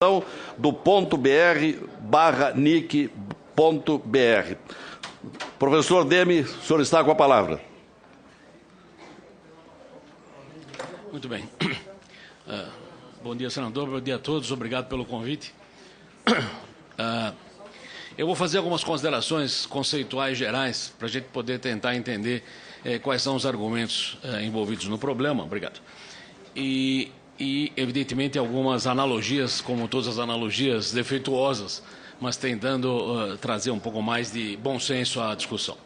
do .br/nic.br. Professor Demi, o senhor está com a palavra. Muito bem. Bom dia, senador. Bom dia a todos. Obrigado pelo convite. Eu vou fazer algumas considerações conceituais gerais para a gente poder tentar entender quais são os argumentos envolvidos no problema. Obrigado. E, evidentemente, algumas analogias, como todas as analogias, defeituosas, mas tentando trazer um pouco mais de bom senso à discussão.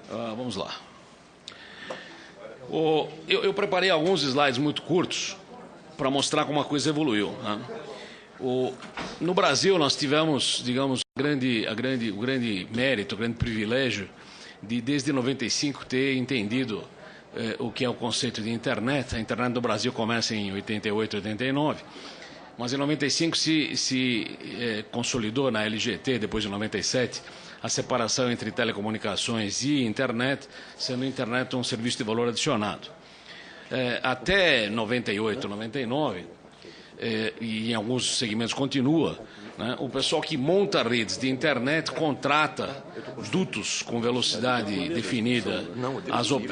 Vamos lá. Eu preparei alguns slides muito curtos para mostrar como a coisa evoluiu, né? No Brasil, nós tivemos, digamos, o grande mérito, o grande privilégio de, desde 95, ter entendido o que é o conceito de internet. A internet no Brasil começa em 88, 89, mas em 95 se consolidou na LGT, depois de 97, a separação entre telecomunicações e internet, sendo a internet um serviço de valor adicionado. Até 98, 99, e em alguns segmentos continua, né, o pessoal que monta redes de internet contrata dutos com velocidade definida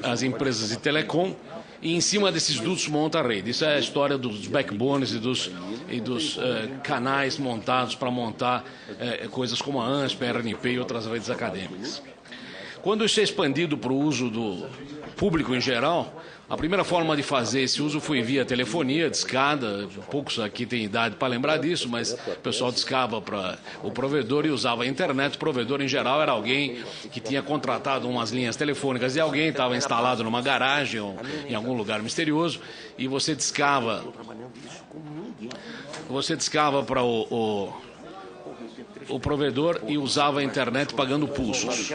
às empresas de telecom e em cima desses dutos monta a rede. Isso é a história dos backbones e dos canais montados para montar coisas como a ANSP, a RNP e outras redes acadêmicas. Quando isso é expandido para o uso do público em geral, a primeira forma de fazer esse uso foi via telefonia, discada. Poucos aqui têm idade para lembrar disso, mas o pessoal discava para o provedor e usava a internet. O provedor, em geral, era alguém que tinha contratado umas linhas telefônicas de alguém, estava instalado numa garagem ou em algum lugar misterioso, e você discava para o provedor e usava a internet pagando pulsos.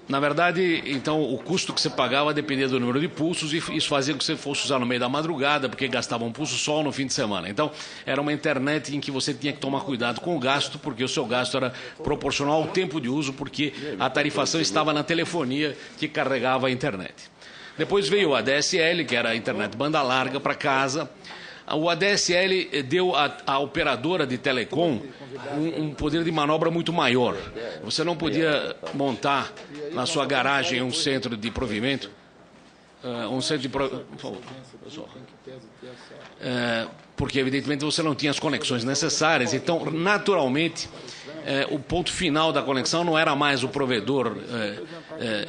Na verdade, então, o custo que você pagava dependia do número de pulsos e isso fazia com que você fosse usar no meio da madrugada, porque gastava um pulso só no fim de semana. Então, era uma internet em que você tinha que tomar cuidado com o gasto, porque o seu gasto era proporcional ao tempo de uso, porque a tarifação estava na telefonia que carregava a internet. Depois veio a ADSL, que era a internet banda larga para casa. O ADSL deu à operadora de telecom um poder de manobra muito maior. Você não podia montar na sua garagem um centro de provimento, porque evidentemente você não tinha as conexões necessárias. Então, naturalmente, o ponto final da conexão não era mais o provedor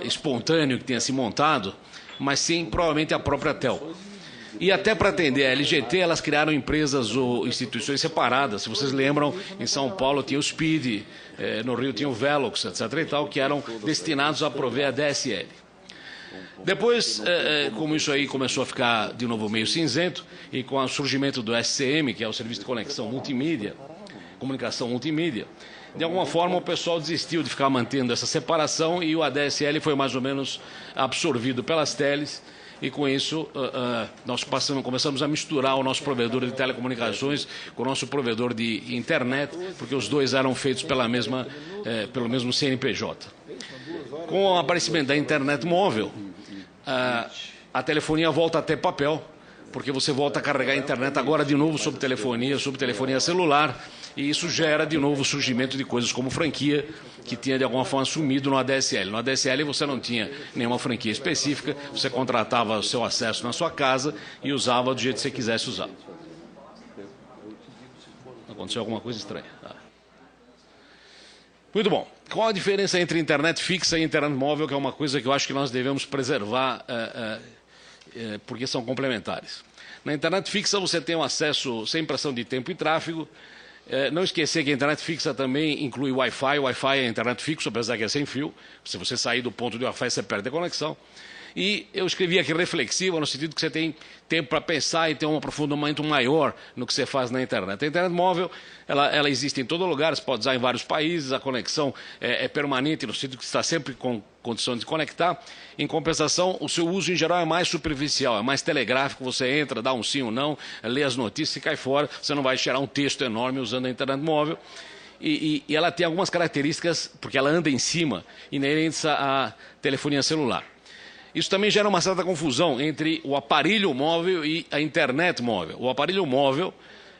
espontâneo que tinha se montado, mas sim provavelmente a própria telco. E até para atender a LGT, elas criaram empresas ou instituições separadas. Se vocês lembram, em São Paulo tinha o Speed, no Rio tinha o Velox, etc. e tal, que eram destinados a prover a DSL. Depois, como isso aí começou a ficar de novo meio cinzento, e com o surgimento do SCM, que é o Serviço de Conexão Multimídia, Comunicação Multimídia, de alguma forma o pessoal desistiu de ficar mantendo essa separação e o ADSL foi mais ou menos absorvido pelas teles. E com isso, nós começamos a misturar o nosso provedor de telecomunicações com o nosso provedor de internet, porque os dois eram feitos pelo mesmo CNPJ. Com o aparecimento da internet móvel, a telefonia volta a ter papel, porque você volta a carregar a internet agora de novo sob telefonia celular, e isso gera de novo o surgimento de coisas como franquia, que tinha de alguma forma sumido no ADSL. No ADSL você não tinha nenhuma franquia específica, você contratava o seu acesso na sua casa e usava do jeito que você quisesse usar. Aconteceu alguma coisa estranha. Muito bom. Qual a diferença entre internet fixa e internet móvel, que é uma coisa que eu acho que nós devemos preservar, porque são complementares. Na internet fixa você tem um acesso sem pressão de tempo e tráfego. Não esquecer que a internet fixa também inclui Wi-Fi. Wi-Fi é internet fixo, apesar que é sem fio. Se você sair do ponto de Wi-Fi, você perde a conexão. E eu escrevi aqui reflexiva, no sentido que você tem tempo para pensar e ter um aprofundamento maior no que você faz na internet. A internet móvel, ela existe em todo lugar, você pode usar em vários países, a conexão é permanente, no sentido que você está sempre com condição de conectar. Em compensação, o seu uso em geral é mais superficial, é mais telegráfico, você entra, dá um sim ou não, lê as notícias e cai fora, você não vai gerar um texto enorme usando a internet móvel. E ela tem algumas características, porque ela anda em cima, inerentes à telefonia celular. Isso também gera uma certa confusão entre o aparelho móvel e a internet móvel. O aparelho móvel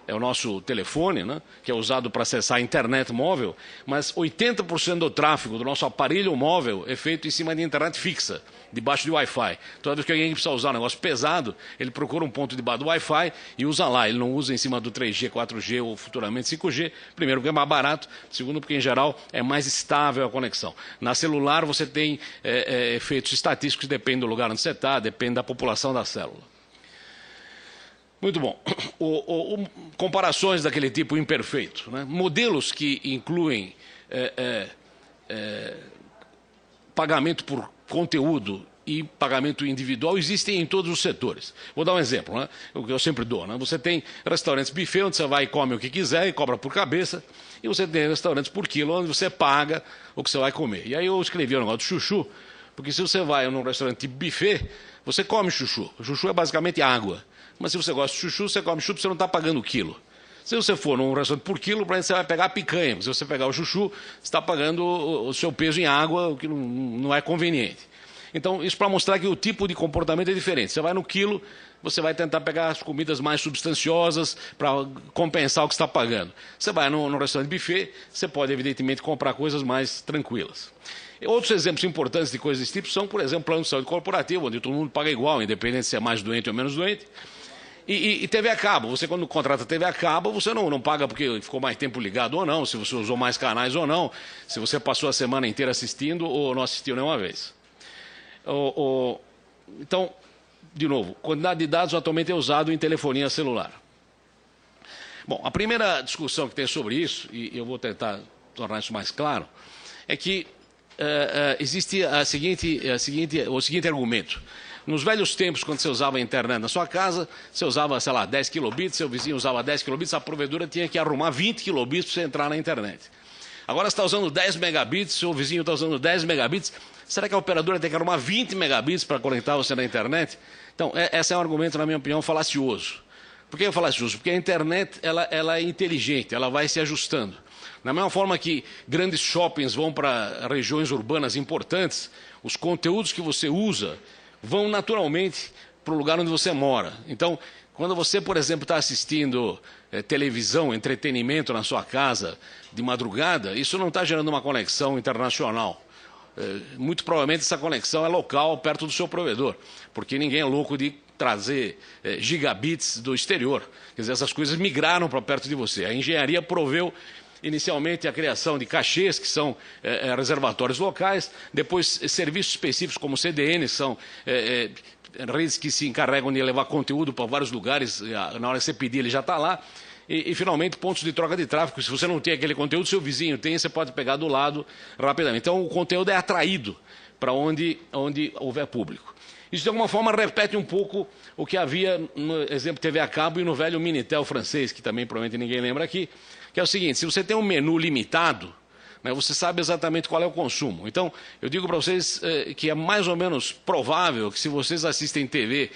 é o nosso telefone, né, que é usado para acessar a internet móvel, mas 80% do tráfego do nosso aparelho móvel é feito em cima de internet fixa, debaixo de Wi-Fi. Toda vez que alguém precisa usar um negócio pesado, ele procura um ponto debaixo do Wi-Fi e usa lá. Ele não usa em cima do 3G, 4G ou futuramente 5G. Primeiro, porque é mais barato. Segundo, porque em geral é mais estável a conexão. Na celular você tem efeitos estatísticos que dependem do lugar onde você está, depende da população da célula. Muito bom. Comparações daquele tipo imperfeito, né? Modelos que incluem pagamento por conteúdo e pagamento individual existem em todos os setores. Vou dar um exemplo, né? O que eu sempre dou. Né? Você tem restaurantes buffet onde você vai e come o que quiser e cobra por cabeça. E você tem restaurantes por quilo onde você paga o que você vai comer. E aí eu escrevi um negócio de chuchu, porque se você vai num restaurante tipo buffet, você come chuchu. O chuchu é basicamente água. Mas se você gosta de chuchu, você come chuchu, você não está pagando o quilo. Se você for num restaurante por quilo, você vai pegar a picanha. Se você pegar o chuchu, você está pagando o seu peso em água, o que não é conveniente. Então, isso para mostrar que o tipo de comportamento é diferente. Você vai no quilo, você vai tentar pegar as comidas mais substanciosas para compensar o que está pagando. Você vai no restaurante buffet, você pode, evidentemente, comprar coisas mais tranquilas. Outros exemplos importantes de coisas desse tipo são, por exemplo, plano de saúde corporativo, onde todo mundo paga igual, independente se é mais doente ou menos doente. E TV a cabo, você quando contrata TV a cabo, você não paga porque ficou mais tempo ligado ou não, se você usou mais canais ou não, se você passou a semana inteira assistindo ou não assistiu nenhuma vez. Então, de novo, quantidade de dados atualmente é usado em telefonia celular. Bom, a primeira discussão que tem sobre isso, e eu vou tentar tornar isso mais claro, é que existe o seguinte argumento. Nos velhos tempos, quando você usava a internet na sua casa, você usava, sei lá, 10 kilobits, seu vizinho usava 10 kilobits, a provedora tinha que arrumar 20 kilobits para você entrar na internet. Agora você está usando 10 megabits, seu vizinho está usando 10 megabits, será que a operadora tem que arrumar 20 megabits para conectar você na internet? Então, esse é um argumento, na minha opinião, falacioso. Por que é falacioso? Porque a internet ela é inteligente, ela vai se ajustando. Da mesma forma que grandes shoppings vão para regiões urbanas importantes, os conteúdos que você usa vão naturalmente para o lugar onde você mora. Então, quando você, por exemplo, está assistindo televisão, entretenimento na sua casa de madrugada, isso não está gerando uma conexão internacional. Muito provavelmente essa conexão é local, perto do seu provedor, porque ninguém é louco de trazer gigabits do exterior. Quer dizer, essas coisas migraram para perto de você. A engenharia proveu inicialmente a criação de cachês, que são reservatórios locais, depois serviços específicos como CDNs, são redes que se encarregam de levar conteúdo para vários lugares, na hora que você pedir ele já está lá, e finalmente pontos de troca de tráfego. Se você não tem aquele conteúdo, seu vizinho tem, você pode pegar do lado rapidamente. Então o conteúdo é atraído para onde houver público. Isso de alguma forma repete um pouco o que havia no exemplo TV a cabo e no velho Minitel francês, que também provavelmente ninguém lembra aqui, que é o seguinte: se você tem um menu limitado, né, você sabe exatamente qual é o consumo. Então, eu digo para vocês que é mais ou menos provável que se vocês assistem TV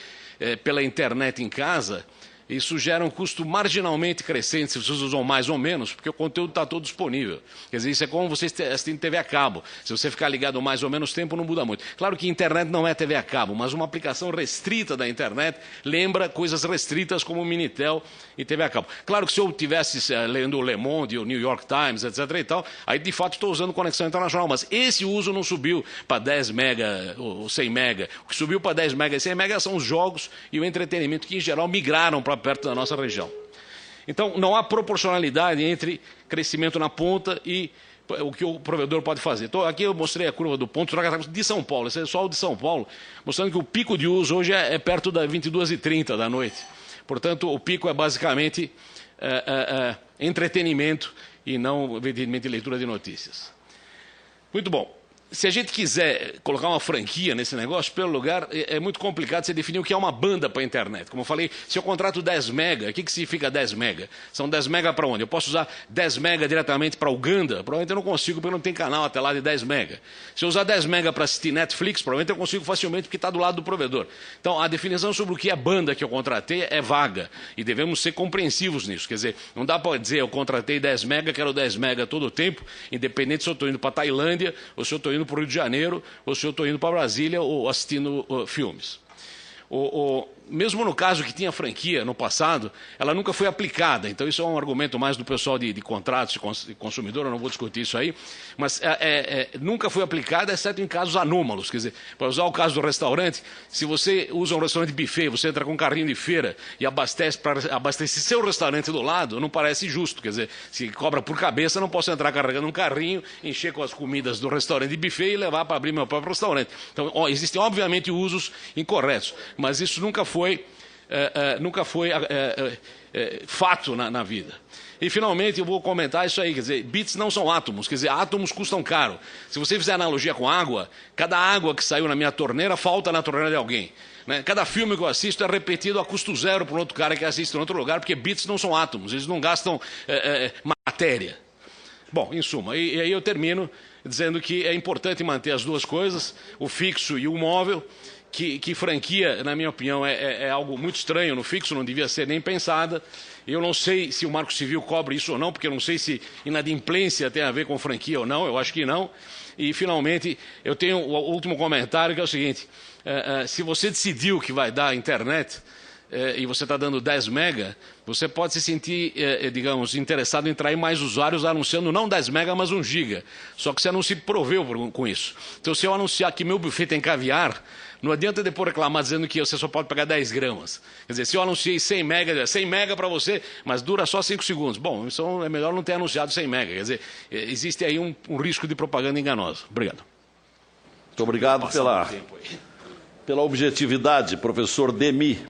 pela internet em casa, isso gera um custo marginalmente crescente se vocês usam mais ou menos, porque o conteúdo está todo disponível. Quer dizer, isso é como vocês assistem TV a cabo. Se você ficar ligado mais ou menos tempo, não muda muito. Claro que internet não é TV a cabo, mas uma aplicação restrita da internet lembra coisas restritas como o Minitel e TV a cabo. Claro que se eu estivesse lendo o Le Monde, o New York Times, etc. e tal, aí de fato estou usando conexão internacional, mas esse uso não subiu para 10 mega ou 100 mega. O que subiu para 10 mega e 100 mega são os jogos e o entretenimento que em geral migraram para perto da nossa região. Então, não há proporcionalidade entre crescimento na ponta e o que o provedor pode fazer. Então, aqui eu mostrei a curva do ponto de São Paulo, esse é só o de São Paulo, mostrando que o pico de uso hoje é perto das 22h30 da noite. Portanto, o pico é basicamente entretenimento e não, evidentemente, leitura de notícias. Muito bom. Se a gente quiser colocar uma franquia nesse negócio, pelo lugar, é muito complicado você definir o que é uma banda para a internet. Como eu falei, se eu contrato 10 mega, o que significa 10 mega? São 10 mega para onde? Eu posso usar 10 mega diretamente para Uganda? Provavelmente eu não consigo, porque não tem canal até lá de 10 mega. Se eu usar 10 mega para assistir Netflix, provavelmente eu consigo facilmente, porque está do lado do provedor. Então, a definição sobre o que é banda que eu contratei é vaga, e devemos ser compreensivos nisso. Quer dizer, não dá para dizer eu contratei 10 mega, quero 10 mega todo o tempo, independente se eu estou indo para a Tailândia ou se eu estou indo indo para o Rio de Janeiro ou se eu estou indo para Brasília ou assistindo filmes. Mesmo no caso que tinha franquia no passado, ela nunca foi aplicada. Então isso é um argumento mais do pessoal de contratos de consumidor, eu não vou discutir isso aí, mas nunca foi aplicada, exceto em casos anômalos. Quer dizer, para usar o caso do restaurante, se você usa um restaurante buffet, você entra com um carrinho de feira e abastece para abastecer seu restaurante do lado, não parece justo. Quer dizer, se cobra por cabeça, não posso entrar carregando um carrinho, encher com as comidas do restaurante de buffet e levar para abrir meu próprio restaurante. Então, existem obviamente usos incorretos, mas isso nunca foi fato na vida. E, finalmente, eu vou comentar isso aí, quer dizer, bits não são átomos, quer dizer, átomos custam caro. Se você fizer analogia com água, cada água que saiu na minha torneira falta na torneira de alguém. Né? Cada filme que eu assisto é repetido a custo zero por outro cara que assiste em outro lugar, porque bits não são átomos, eles não gastam matéria. Bom, em suma, e aí eu termino dizendo que é importante manter as duas coisas, o fixo e o móvel, que franquia, na minha opinião, é algo muito estranho no fixo, não devia ser nem pensada. Eu não sei se o Marco Civil cobre isso ou não, porque eu não sei se inadimplência tem a ver com franquia ou não, eu acho que não. E, finalmente, eu tenho o último comentário, que é o seguinte, se você decidiu que vai dar internet, e você está dando 10 mega, você pode se sentir, digamos, interessado em trair mais usuários anunciando não 10 mega, mas 1 giga. Só que você não se proveu com isso. Então, se eu anunciar que meu buffet tem caviar, não adianta depois reclamar dizendo que você só pode pegar 10 gramas. Quer dizer, se eu anunciei 100 mega, 100 mega para você, mas dura só 5 segundos. Bom, então é melhor não ter anunciado 100 mega. Quer dizer, existe aí um risco de propaganda enganosa. Obrigado. Muito obrigado pela objetividade, professor Demy.